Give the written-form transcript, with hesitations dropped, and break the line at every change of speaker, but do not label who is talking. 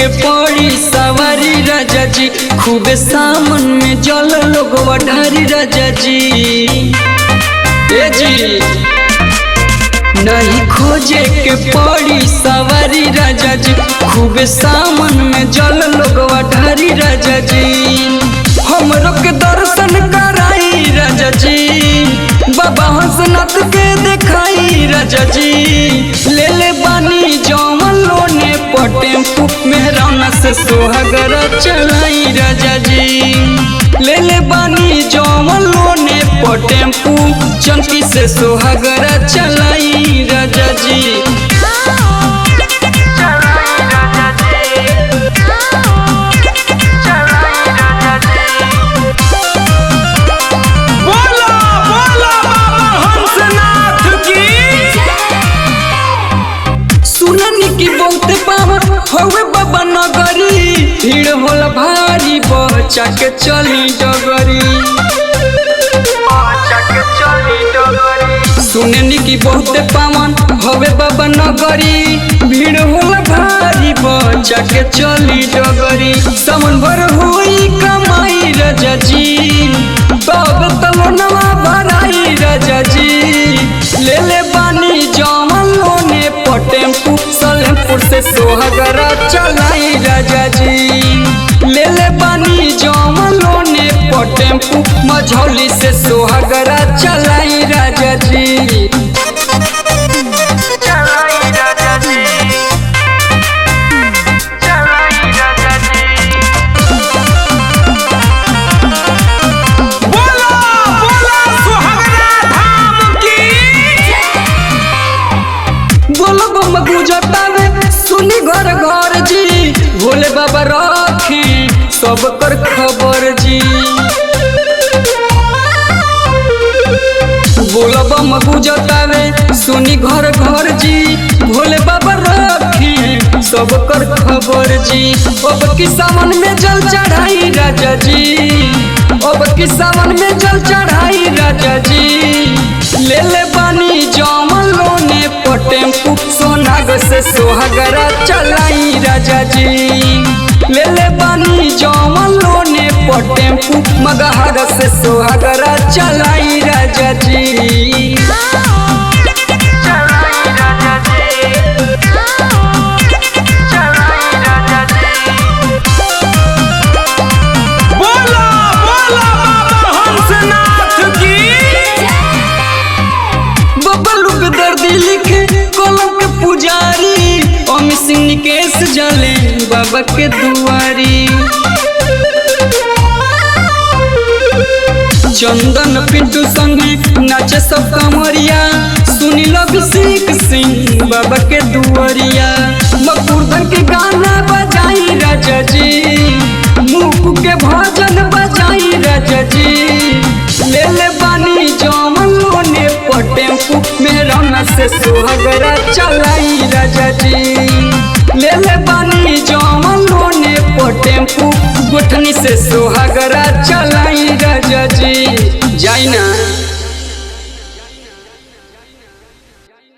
के पड़ी सवारी राजा जी, खूबे सामन में जल लोगवा ढारी राजा जी। ए जी नहीं खोजे के पड़ी सवारी राजा जी, खूबे सामन में जल लोगवा ढारी राजा जी। हमरो के दर्शन कराई राजा जी, बाबा हंसनाथ के देखाई राजा जी। ले ले बानी जौमन लोने टेम्पू मेहराना से सोहागरा चलाई राजा जी। ले ले बानी जौमन लोने टेम्पू चंकी से सोहागरा चलाई राजा जी। हवे बाबा नगरी भीड़ होला भारी, बचा के चली डगरी। सुननी की बहुते पावन हवे बाबा नगरी, भीड़ होला भारी, बचा के चली डगरी। समन भर हुई कमाई राजा जी, तब तलोनवा भराई राजा जी। ले ले बानी जौमन लोने टेम्पू सलेमपुर से सोहागरा चलाई राजा जी। ले ले बानी जौमन लोने टेम्पू मझौली से सोहागरा चलाई राजा जी। सुनी घर घर जी, भोले बाबा रखी सब कर खबर जी। बोला बम गुजतावे सुनी घर घर जी, भोले बाबा रखी सब कर खबर जी। अब की सावन में जल चढ़ाई राजा जी, अब की सावन में जल चढ़ाई राजा जी। ले ले बानी जौमन लोने टेम्पू सोनाग से सोहागरा चलाई राजा जी। ले ले बानी जौमन लोने टेम्पू मगहर से सोहागरा चलाई राजा जी। निकेश जले बाबा के दुआरी, चंदन पिंटू संगे नाचे सब कमरिया। सुनी अभिषेक सिंह बाबा के दुआरिया, मकुरधन के गाना बजाई राजा जी, मुख के भजन बजाई राजा जी। ले ले बानी जौमन लोने टेम्पू मेहराना से सोहागरा चलाई राजा जी। ले ले बानी जौमन लोने टेम्पू गोठनी से सोहागरा चलाई